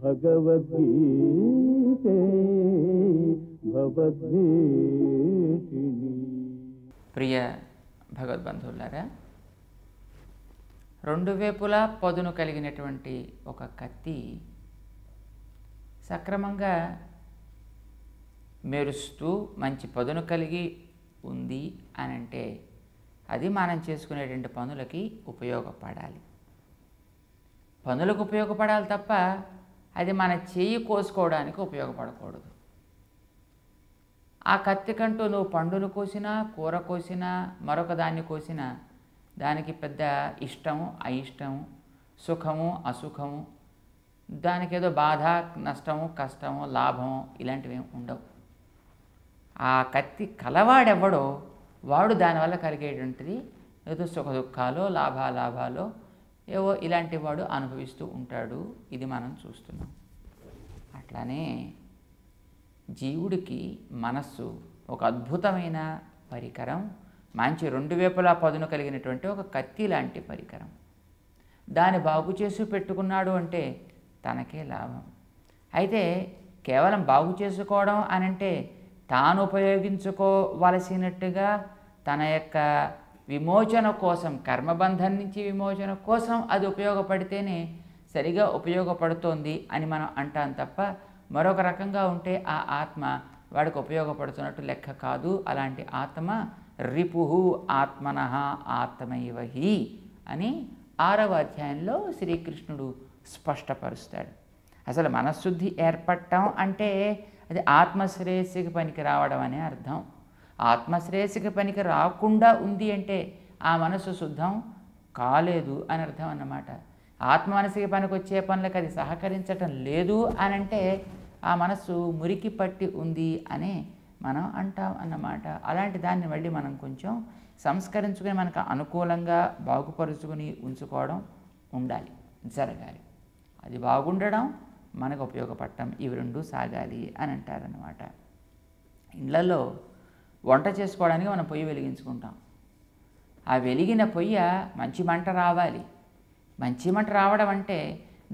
భగవద్గీతే భవద్వేషిణి. ప్రియ భగవద్బంధువులారా, రెండు వైపులా పదును కలిగినటువంటి ఒక కత్తి సక్రమంగా మెరుస్తూ మంచి పదును కలిగి ఉంది అని అంటే అది మనం చేసుకునేటువంటి పనులకి ఉపయోగపడాలి. పనులకు ఉపయోగపడాలి తప్ప అది మన చేయి కోసుకోవడానికి ఉపయోగపడకూడదు. ఆ కత్తి కంటూ నువ్వు పండును కోసినా, కూర కోసినా, మరొక దాన్ని కోసినా దానికి పెద్ద ఇష్టము అయిష్టము, సుఖము అసుఖము, దానికి ఏదో బాధ నష్టము కష్టము లాభము ఇలాంటివి ఉండవు. ఆ కత్తి కలవాడెవ్వడో వాడు దానివల్ల కలిగేటువంటిది ఏదో సుఖ దుఃఖాలు లాభాలాభాలు ఏవో ఇలాంటి వాడు అనుభవిస్తూ ఉంటాడు. ఇది మనం చూస్తున్నాం. అట్లానే జీవుడికి మనస్సు ఒక అద్భుతమైన పరికరం, మంచి రెండు వైపులా పదును కలిగినటువంటి ఒక కత్తి లాంటి పరికరం. దాన్ని బాగు చేసి పెట్టుకున్నాడు అంటే తనకే లాభం. అయితే కేవలం బాగు చేసుకోవడం అనంటే తాను ఉపయోగించుకోవలసినట్టుగా తన యొక్క విమోచన కోసం, కర్మబంధం నుంచి విమోచన కోసం అది ఉపయోగపడితేనే సరిగా ఉపయోగపడుతోంది అని మనం అంటాం తప్ప మరొక రకంగా ఉంటే ఆ ఆత్మ వాడికి ఉపయోగపడుతున్నట్టు లెక్క కాదు. అలాంటి ఆత్మ రిపుహు ఆత్మనః ఆత్మైవహి అని 6వ అధ్యాయంలో శ్రీకృష్ణుడు స్పష్టపరుస్తాడు. అసలు మనశ్శుద్ధి ఏర్పడటం అంటే అది ఆత్మశ్రేయస్సుకి పనికి రావడం అనే అర్థం. ఆత్మశ్రేయస్సుకి పనికి రాకుండా ఉంది అంటే ఆ మనసు శుద్ధం కాలేదు అని అర్థం అన్నమాట. ఆత్మ మనసుకి పనికి వచ్చే పనులకు అది సహకరించటం లేదు అని అంటే ఆ మనస్సు మురికి పట్టి ఉంది అని మనం అంటాం అన్నమాట. అలాంటి దాన్ని మళ్ళీ మనం కొంచెం సంస్కరించుకుని మనకు అనుకూలంగా బాగుపరుచుకుని ఉంచుకోవడం ఉండాలి, జరగాలి. అది బాగుండడం మనకు ఉపయోగపడటం ఇవి రెండు సాగాలి అని అంటారన్నమాట. ఇళ్లలో వంట చేసుకోవడానికి మనం పొయ్యి వెలిగించుకుంటాం. ఆ వెలిగిన పొయ్య మంచి మంట రావాలి. మంచి మంట రావడం అంటే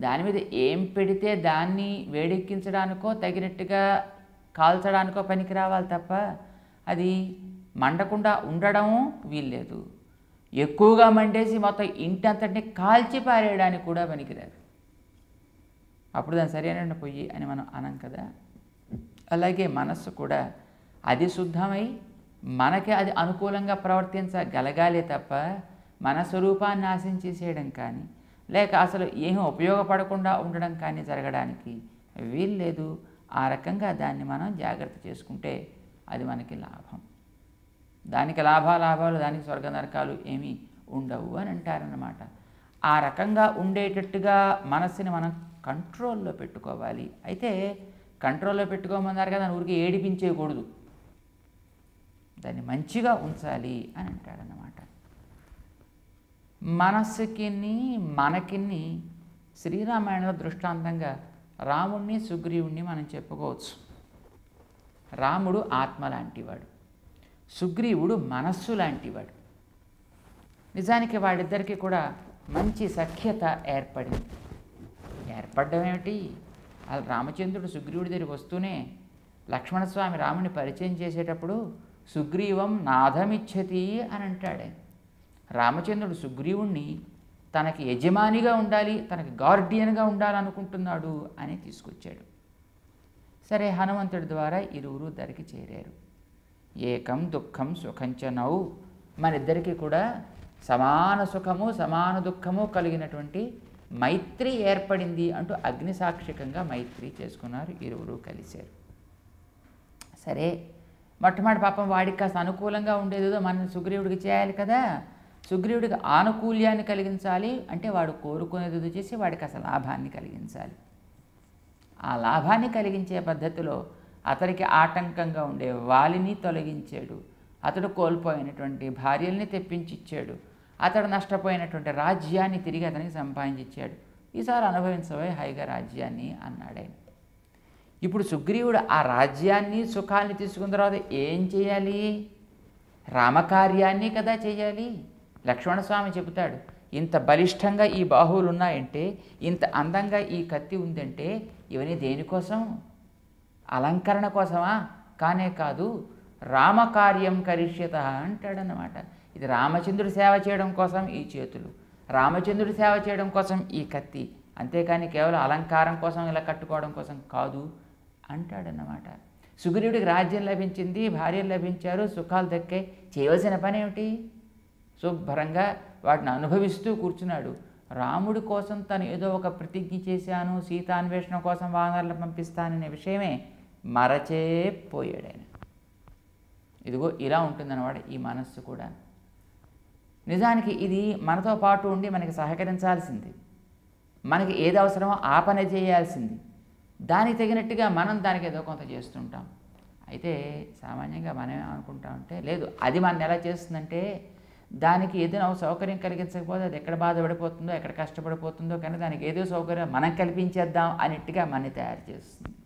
దాని మీద ఏం పెడితే దాన్ని వేడెక్కించడానికో తగినట్టుగా కాల్చడానికో పనికి రావాలి తప్ప అది మండకుండా ఉండడం వీల్లేదు. ఎక్కువగా మండేసి మొత్తం ఇంటి అంతటిని కాల్చి పారేయడానికి కూడా పనికిరాదు. అప్పుడు దాని సరైన పొయ్యి అని మనం అనం కదా. అలాగే మనస్సు కూడా అది శుద్ధమై మనకి అది అనుకూలంగా ప్రవర్తించగలగాలే తప్ప మన స్వరూపాన్ని ఆశించేసేయడం కానీ లేక అసలు ఏమీ ఉపయోగపడకుండా ఉండడం కానీ జరగడానికి వీల్లేదు. ఆ రకంగా దాన్ని మనం జాగ్రత్త చేసుకుంటే అది మనకి లాభం. దానికి లాభాలు దానికి స్వర్గ నరకాలు ఏమీ ఉండవు అని అంటారన్నమాట. ఆ రకంగా ఉండేటట్టుగా మనస్సుని మనం కంట్రోల్లో పెట్టుకోవాలి. అయితే కంట్రోల్లో పెట్టుకోమన్నారు కదా, ఊరికి ఏడిపించేయకూడదు, దాన్ని మంచిగా ఉంచాలి అని అంటాడన్నమాట. మనస్సుకి మనకి శ్రీరామాయణంలో దృష్టాంతంగా రాముణ్ణి సుగ్రీవుణ్ణి మనం చెప్పుకోవచ్చు. రాముడు ఆత్మ లాంటివాడు, సుగ్రీవుడు మనస్సు లాంటివాడు. నిజానికి వాడిద్దరికీ కూడా మంచి సఖ్యత ఏర్పడింది. ఏర్పడడం ఏమిటి, అలా రామచంద్రుడు సుగ్రీవుడి దగ్గరికి వస్తూనే లక్ష్మణస్వామి రాముని పరిచయం చేసేటప్పుడు సుగ్రీవం నాథమిచ్చతి అని అంటాడే. రామచంద్రుడు సుగ్రీవుణ్ణి తనకి యజమానిగా ఉండాలి, తనకి గార్డియన్గా ఉండాలనుకుంటున్నాడు అని తీసుకొచ్చాడు. సరే, హనుమంతుడి ద్వారా ఇరువురు దరికి చేరారు. ఏకం దుఃఖం సుఖంచ నౌ, మన ఇద్దరికీ కూడా సమాన సుఖము సమాన దుఃఖము కలిగినటువంటి మైత్రి ఏర్పడింది అంటూ అగ్నిసాక్షికంగా మైత్రి చేసుకున్నారు, ఇరువురు కలిశారు. సరే, మొట్టమొదటి పాపం వాడికి కాస్త అనుకూలంగా ఉండేదేదో మన సుగ్రీవుడికి చేయాలి కదా. సుగ్రీవుడికి ఆనుకూల్యాన్ని కలిగించాలి అంటే వాడు కోరుకునేది చేసి వాడికి అసలు లాభాన్ని కలిగించాలి. ఆ లాభాన్ని కలిగించే పద్ధతిలో అతడికి ఆటంకంగా ఉండే వాలిని తొలగించాడు, అతడు కోల్పోయినటువంటి భార్యల్ని తెప్పించిచ్చాడు, అతడు నష్టపోయినటువంటి రాజ్యాన్ని తిరిగి అతనికి సంపాదించిచ్చాడు. ఈసారి అనుభవించబోయే హాయిగా రాజ్యాన్ని అన్నాడే. ఇప్పుడు సుగ్రీవుడు ఆ రాజ్యాన్ని సుఖాన్ని తీసుకున్న తర్వాత ఏం చేయాలి? రామకార్యాన్ని కదా చేయాలి. లక్ష్మణస్వామి చెబుతాడు, ఇంత బలిష్టంగా ఈ బాహువులు ఉన్నాయంటే, ఇంత అందంగా ఈ కత్తి ఉందంటే ఇవన్నీ దేనికోసం? అలంకరణ కోసమా? కానే కాదు. రామకార్యం కరిష్యత అంటాడన్నమాట. ఇది రామచంద్రుడి సేవ చేయడం కోసం ఈ చేతులు, రామచంద్రుడి సేవ చేయడం కోసం ఈ కత్తి, అంతేకాని కేవలం అలంకారం కోసం ఇలా కట్టుకోవడం కోసం కాదు అంటాడన్నమాట. సుగ్రీవుడికి రాజ్యం లభించింది, భార్యలు లభించారు, సుఖాలు దక్కాయి. చేయవలసిన పని ఏమిటి? శుభ్రంగా వాటిని అనుభవిస్తూ కూర్చున్నాడు. రాముడి కోసం తను ఏదో ఒక ప్రతిజ్ఞ చేశాను, సీతాన్వేషణ కోసం వానరులు పంపిస్తాననే విషయమే మరచేపోయాడు ఆయన. ఇదిగో ఇలా ఉంటుందన్నమాట ఈ మనస్సు కూడా. నిజానికి ఇది మనతో పాటు ఉండి మనకి సహకరించాల్సింది, మనకి ఏది అవసరమో ఆ పని చేయాల్సింది. దానికి తగినట్టుగా మనం దానికి ఏదో కొంత చేస్తుంటాం. అయితే సామాన్యంగా మనం అనుకుంటామంటే లేదు, అది మన ఎలా చేస్తుందంటే దానికి ఏదైనా సౌకర్యం కలిగించకపోతే అది ఎక్కడ బాధపడిపోతుందో, ఎక్కడ కష్టపడిపోతుందో, కానీ దానికి ఏదో సౌకర్యం మనం కల్పించేద్దాం అన్నట్టుగా మనని తయారు చేస్తుంది.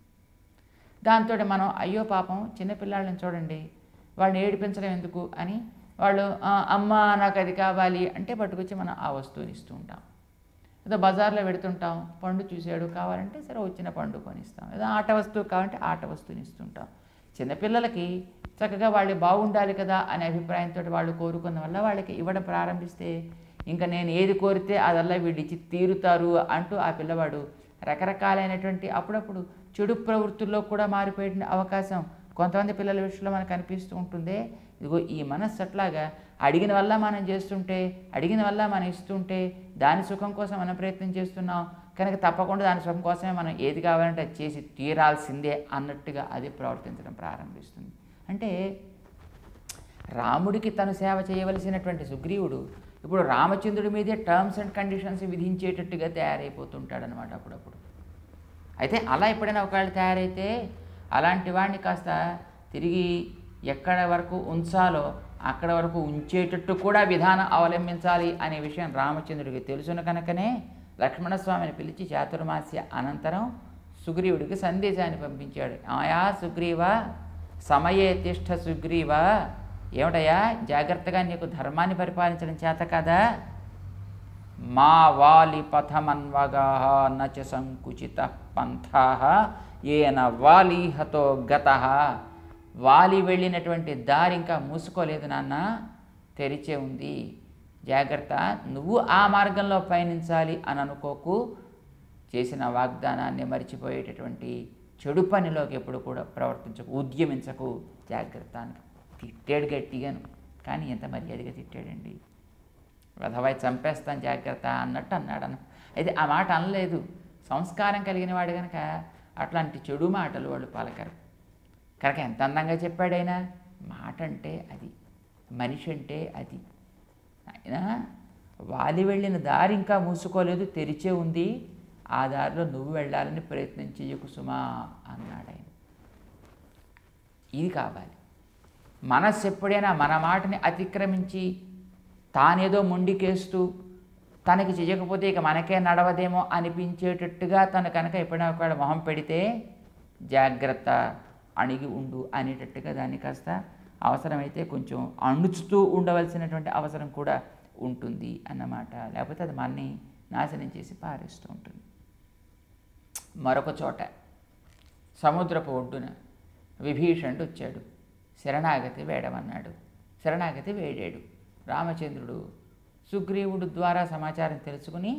దాంతో మనం అయ్యో పాపం చిన్నపిల్లలని చూడండి, వాళ్ళని ఏడిపించడం ఎందుకు అని వాళ్ళు అమ్మ నాకు అది కావాలి అంటే పట్టుకొచ్చి మనం ఆ వస్తువుని ఇస్తూ ఉంటాం. ఏదో బజార్లో పెడుతుంటాం, పండు చూసాడు కావాలంటే సరే వచ్చిన పండు కొనిస్తాం. ఏదో ఆట వస్తువు కావాలంటే ఆట వస్తువుని ఇస్తుంటాం. చిన్నపిల్లలకి చక్కగా వాళ్ళు బాగుండాలి కదా అనే అభిప్రాయంతో వాళ్ళు కోరుకున్న వల్ల వాళ్ళకి ఇవ్వడం ప్రారంభిస్తే ఇంకా నేను ఏది కోరితే అదల్లా వీళ్ళు ఇచ్చి తీరుతారు అంటూ ఆ పిల్లవాడు రకరకాలైనటువంటి అప్పుడప్పుడు చెడు ప్రవృత్తుల్లో కూడా మారిపోయే అవకాశం కొంతమంది పిల్లల విషయంలో మనకు అనిపిస్తూ ఉంటుంది. ఇదిగో ఈ మనస్సు అట్లాగా అడిగిన వల్ల మనం చేస్తుంటే, అడిగిన వల్ల మనం ఇస్తుంటే, దాని సుఖం కోసం మనం ప్రయత్నం చేస్తున్నాం కనుక తప్పకుండా దాని సుఖం కోసమే మనం ఏది కావాలంటే అది చేసి తీరాల్సిందే అన్నట్టుగా అది ప్రవర్తించడం ప్రారంభిస్తుంది. అంటే రాముడికి తను సేవ చేయవలసినటువంటి సుగ్రీవుడు ఇప్పుడు రామచంద్రుడి మీదే టర్మ్స్ అండ్ కండిషన్స్ విధించేటట్టుగా తయారైపోతుంటాడనమాట అప్పుడప్పుడు. అయితే అలా ఎప్పుడైనా ఒకవేళ తయారైతే అలాంటి వాడిని కాస్త తిరిగి ఎక్కడ వరకు ఉంచాలో అక్కడ వరకు ఉంచేటట్టు కూడా విధానం అవలంబించాలి అనే విషయం రామచంద్రుడికి తెలుసును కనుకనే లక్ష్మణస్వామిని పిలిచి చాతుర్మాస్య అనంతరం సుగ్రీవుడికి సందేశాన్ని పంపించాడు. ఆయా సుగ్రీవ సమయే తిష్ఠ సుగ్రీవ, ఏమిటయా జాగ్రత్తగా నీకు ధర్మాన్ని పరిపాలించడం చేత కదా, మా వాలి పథమన్వగా నచ సంకుచిత పంథా ఏన వాలీహతో గత, వాలి వెళ్ళినటువంటి దారి ఇంకా మూసుకోలేదు నాన్న, తెరిచే ఉంది, జాగ్రత్త, నువ్వు ఆ మార్గంలో పయనించాలి అని అనుకోకు, చేసిన వాగ్దానాన్ని మర్చిపోయేటటువంటి చెడు పనిలోకి ఎప్పుడు కూడా ప్రవర్తించకు, ఉద్యమించకు, జాగ్రత్త అని తిట్టాడు గట్టిగాను. కానీ ఎంత మర్యాదగా తిట్టాడండి, రథవై చంపేస్తాను జాగ్రత్త అన్నట్టు అన్నాడు అయితే ఆ మాట అనలేదు. సంస్కారం కలిగిన వాడు కనుక అట్లాంటి చెడు మాటలు వాళ్ళు పలకరు కనుక ఎంత అందంగా చెప్పాడైనా. మాట అంటే అది, మనిషి అంటే అది. అయినా వాలి వెళ్ళిన దారి ఇంకా మూసుకోలేదు, తెరిచే ఉంది, ఆ దారిలో నువ్వు వెళ్ళాలని ప్రయత్నం చెయ్యకు సుమా అన్నాడు ఆయన. ఇది కావాలి. మనస్సు ఎప్పుడైనా మన మాటని అతిక్రమించి తానేదో మొండికేస్తూ తనకి చేయకపోతే ఇక మనకే నడవదేమో అనిపించేటట్టుగా తను కనుక ఎప్పుడైనా ఒకవేళ మొహం పెడితే జాగ్రత్త, అణిగి ఉండు అనేటట్టుగా దాన్ని కాస్త అవసరమైతే కొంచెం అణుచుతూ ఉండవలసినటువంటి అవసరం కూడా ఉంటుంది అన్నమాట. లేకపోతే అది మనని నాశనం చేసి పారేస్తూ ఉంటుంది. మరొక చోట సముద్రపు ఒడ్డున విభీషణుడు వచ్చాడు, శరణాగతి వేడమన్నాడు. శరణాగతి వేడాడు. రామచంద్రుడు సుగ్రీవుడు ద్వారా సమాచారం తెలుసుకుని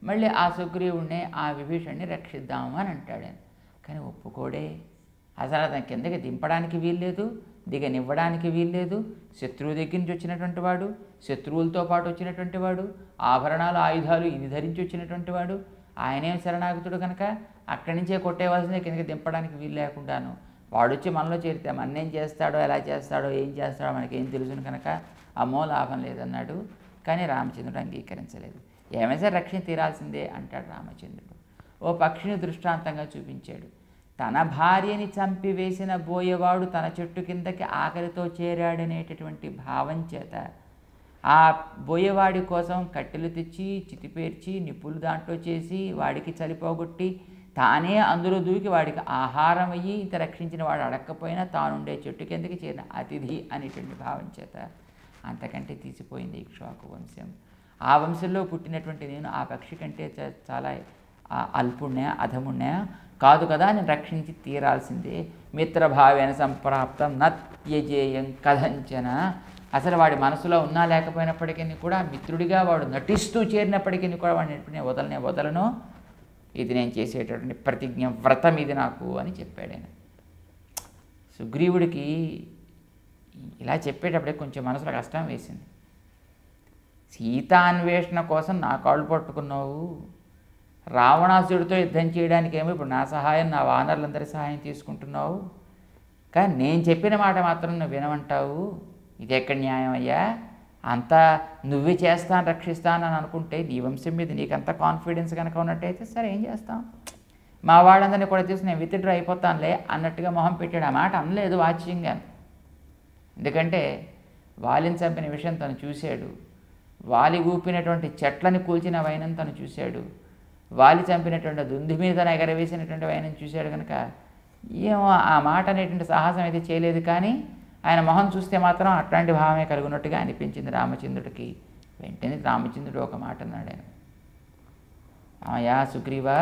మళ్ళీ ఆ సుగ్రీవుడినే ఆ విభీషణ్ణి రక్షిద్దాము అని అంటాడు. కానీ ఒప్పుకోడే. అసలు అతని కిందకి దింపడానికి వీల్లేదు, దిగనివ్వడానికి వీల్లేదు. శత్రువు దగ్గర నుంచి వచ్చినటువంటి వాడు, శత్రువులతో పాటు వచ్చినటువంటి వాడు, ఆభరణాలు ఆయుధాలు ఇవి ధరించి వచ్చినటువంటి వాడు, ఆయనేం శరణాగతుడు కనుక అక్కడి నుంచే కొట్టేవాల్సిందే, కిందకి దింపడానికి వీలు లేకుండాను. వాడు వచ్చి మనలో చేరితే మన్నేం చేస్తాడో, ఎలా చేస్తాడో, ఏం చేస్తాడో మనకేం తెలుసును కనుక అమ్మో లాభం లేదన్నాడు. కానీ రామచంద్రుడు అంగీకరించలేదు. ఏమైనా సరే రక్షణ తీరాల్సిందే అంటాడు రామచంద్రుడు. ఓ పక్షిని దృష్టాంతంగా చూపించాడు. తన భార్యని చంపివేసిన బోయేవాడు తన చెట్టు కిందకి ఆకలితో చేరాడనేటటువంటి భావం చేత ఆ బోయేవాడి కోసం కట్టెలు తెచ్చి చితిపేర్చి నిప్పులు దాంట్లో చేసి వాడికి చలిపోగొట్టి తానే అందులో దూకి వాడికి ఆహారం అయ్యి ఇంత రక్షించిన వాడు అడక్కపోయినా తానుండే చెట్టు కిందకి చేరిన అతిథి అనేటువంటి భావం చేత అంతకంటే తీసిపోయింది ఇక్ష్వాకు వంశం. ఆ వంశంలో పుట్టినటువంటి నేను ఆ పక్షి కంటే చాలా అల్పుణ్య అధముణ్య కాదు కదా, నేను రక్షించి తీరాల్సిందే. మిత్రభావేన సంప్రాప్తం నత్యజేయం కథంచన. అసలు వాడి మనసులో ఉన్నా లేకపోయినప్పటికీ కూడా మిత్రుడిగా వాడు నటిస్తూ చేరినప్పటికీ కూడా వాడిని వదలను, ఇది నేను చేసేటటువంటి ప్రతిజ్ఞ, వ్రతం ఇది నాకు అని చెప్పాడు ఆయన. సుగ్రీవుడికి ఇలా చెప్పేటప్పుడే కొంచెం మనసులో కష్టం వేసింది. సీతాన్వేషణ కోసం నా కాళ్ళు పట్టుకున్నావు, రావణాసుడితో యుద్ధం చేయడానికేమో ఇప్పుడు నా సహాయం, నా వానరులందరి సహాయం తీసుకుంటున్నావు, కానీ నేను చెప్పిన మాట మాత్రం నువ్వు వినమంటావు, ఇది ఎక్కడ న్యాయం అయ్యా? అంతా నువ్వే చేస్తాను రక్షిస్తానని అనుకుంటే నీ వంశం మీద నీకంత కాన్ఫిడెన్స్ కనుక ఉన్నట్టయితే సరే ఏం చేస్తాం, మా వాళ్ళందరినీ కూడా తీసి నేను విత్డ్రా అయిపోతానులే అన్నట్టుగా మొహం పెట్టాడు. ఆ మాట అనలేదు వాచ్యంగా, ఎందుకంటే వాలిని చంపిన విషయం తను చూశాడు, వాలి ఊపినటువంటి చెట్లని కూల్చిన వైనం తను చూశాడు, వాలి చంపినటువంటి దుంది మీద తను ఎగరవేసినటువంటి వైనం చూశాడు. కనుక ఏమో ఆ మాట అనేటువంటి సాహసం అయితే చేయలేదు, కానీ ఆయన మొహం చూస్తే మాత్రం అట్లాంటి భావమే కలుగున్నట్టుగా అనిపించింది రామచంద్రుడికి. వెంటనే రామచంద్రుడు ఒక మాట అన్నాడు ఆయన, అయ్యా సుగ్రీవా,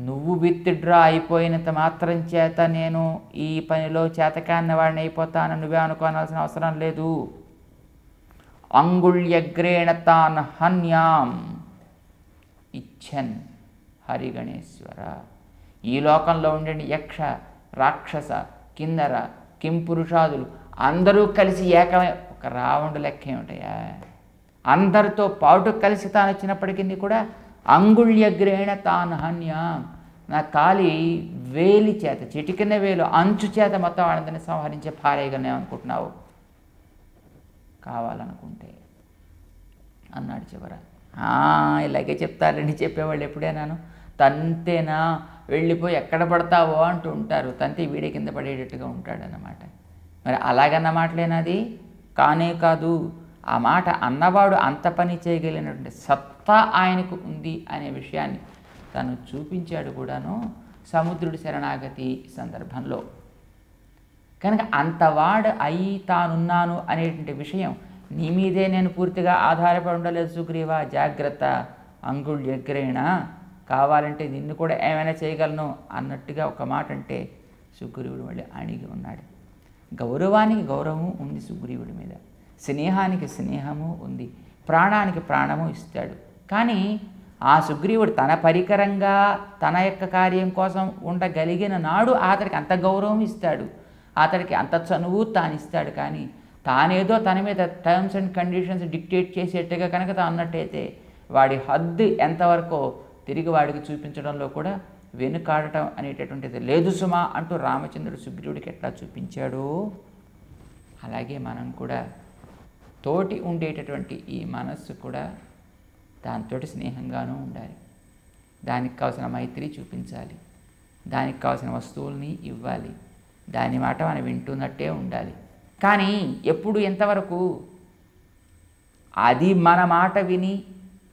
నువ్వు విత్డ్రా అయిపోయినంత మాత్రం చేత నేను ఈ పనిలో చేతకాన్న వాడిని అయిపోతానని నువ్వే అనుకోవాల్సిన అవసరం లేదు. అంగుళ్యగ్రేణ తాన్ హన్యాం ఇచ్చన్ హరిగణేశ్వర. ఈ లోకంలో ఉండే యక్ష రాక్షస కిన్నర కింపురుషాదులు అందరూ కలిసి ఏకమే, ఒక రావణుడు లెక్క ఏమిటయా, అందరితో పాటు కలిసి తాను వచ్చినప్పటికీ కూడా అంగుళ్యగ్రేణ తాన్ హన్యాం, నా కాలి వేలి చేత, చిటికిన వేలు అంచు చేత మొత్తం వాళ్ళందరినీ సంహరించే పారేయగలనే అనుకుంటున్నావు, కావాలనుకుంటే అన్నాడు చివర. ఇలాగే చెప్తారండి చెప్పేవాళ్ళు ఎప్పుడైనాను, తంతేనా వెళ్ళిపోయి ఎక్కడ పడతావో అంటూ ఉంటారు, తంతే వీడి కింద పడేటట్టుగా ఉంటాడన్నమాట. మరి అలాగన్న మాటలేనది కానే కాదు. ఆ మాట అన్నవాడు అంత పని చేయగలిగినటువంటి సత్తా ఆయనకు ఉంది అనే విషయాన్ని తను చూపించాడు కూడాను సముద్రుడి శరణాగతి సందర్భంలో. కనుక అంతవాడు అయి తానున్నాను అనేటువంటి విషయం, నీ మీదే నేను పూర్తిగా ఆధారపడి ఉండలేదు సుగ్రీవ, జాగ్రత్త, అంగుళ్యగ్రేణ, కావాలంటే నిన్ను కూడా ఏమైనా చేయగలను అన్నట్టుగా ఒక మాట అంటే సుగ్రీవుడు మళ్ళీ అణిగి ఉన్నాడు. గౌరవానికి గౌరవము ఉంది సుగ్రీవుడి మీద, స్నేహానికి స్నేహము ఉంది, ప్రాణానికి ప్రాణము ఇస్తాడు. కానీ ఆ సుగ్రీవుడు తన పరికరంగా తన యొక్క కార్యం కోసం ఉండగలిగిన నాడు అతడికి అంత గౌరవం ఇస్తాడు, అతడికి అంత చనువు తానిస్తాడు. కానీ తానేదో తన మీద టర్మ్స్ అండ్ కండిషన్స్ డిక్టేట్ చేసేట్టుగా కనుక తాను అన్నట్టయితే వాడి హద్దు ఎంతవరకు తిరిగి వాడికి చూపించడంలో కూడా వెనుకాడటం అనేటటువంటిది లేదు సుమా అంటూ రామచంద్రుడు సుగ్రీవుడికి ఎట్లా చూపించాడో అలాగే మనం కూడా తోటి ఉండేటటువంటి ఈ మనస్సు కూడా దాంతో స్నేహంగానూ ఉండాలి, దానికి కావాల్సిన మైత్రి చూపించాలి, దానికి కావాల్సిన వస్తువుల్ని ఇవ్వాలి, దాని మాట మనం వింటున్నట్టే ఉండాలి. కానీ ఎప్పుడు ఎంతవరకు అది మన మాట విని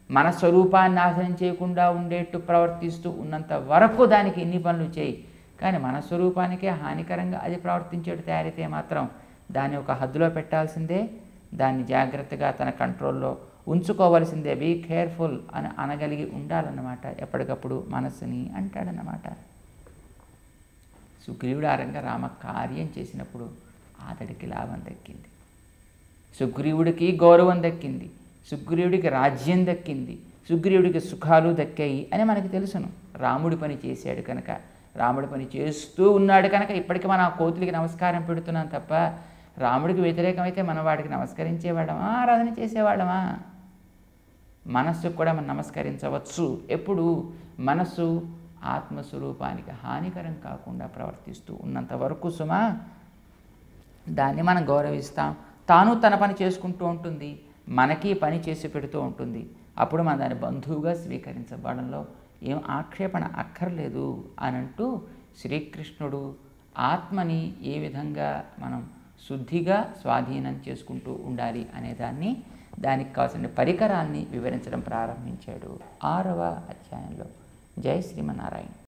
మన స్వరూపాన్ని నాశనం చేయకుండా ఉండేట్టు ప్రవర్తిస్తూ ఉన్నంత వరకు దానికి ఎన్ని పనులు చేయి, కానీ మన స్వరూపానికే హానికరంగా అది ప్రవర్తించేట్టు తయారైతే మాత్రం దాన్ని ఒక హద్దులో పెట్టాల్సిందే, దాన్ని జాగ్రత్తగా తన కంట్రోల్లో ఉంచుకోవాల్సిందే. బీ కేర్ఫుల్ అని అనగలిగి ఉండాలన్నమాట ఎప్పటికప్పుడు మనస్సుని అంటాడన్నమాట. సుగ్రీవుడు ఆ రంగా రామ కార్యం చేసినప్పుడు అతడికి లాభం దక్కింది, సుగ్రీవుడికి గౌరవం దక్కింది, సుగ్రీవుడికి రాజ్యం దక్కింది, సుగ్రీవుడికి సుఖాలు దక్కాయి అని మనకి తెలుసును. రాముడి పని చేశాడు కనుక, రాముడి పని చేస్తూ ఉన్నాడు కనుక ఇప్పటికీ మనం ఆ కోతులకి నమస్కారం పెడుతున్నాం తప్ప రాముడికి వ్యతిరేకమైతే మనం వాడికి నమస్కరించేవాళ్ళమా, ఆరాధన చేసేవాళ్ళమా? మనస్సుకు కూడా మనం నమస్కరించవచ్చు ఎప్పుడు మనస్సు ఆత్మస్వరూపానికి హానికరం కాకుండా ప్రవర్తిస్తూ ఉన్నంత వరకు సుమా దాన్ని మనం గౌరవిస్తాం. తాను తన పని చేసుకుంటూ ఉంటుంది, మనకి పని చేసి పెడుతూ ఉంటుంది. అప్పుడు మనం దాన్ని బంధువుగా స్వీకరించబడంలో ఏం ఆక్షేపణ అక్కర్లేదు అని అంటూ శ్రీకృష్ణుడు ఆత్మని ఏ విధంగా మనం శుద్ధిగా స్వాధీనం చేసుకుంటూ ఉండాలి అనేదాన్ని, దానికి కావాల్సిన పరికరాల్ని వివరించడం ప్రారంభించాడు 6వ అధ్యాయంలో. జై శ్రీమన్నారాయణ.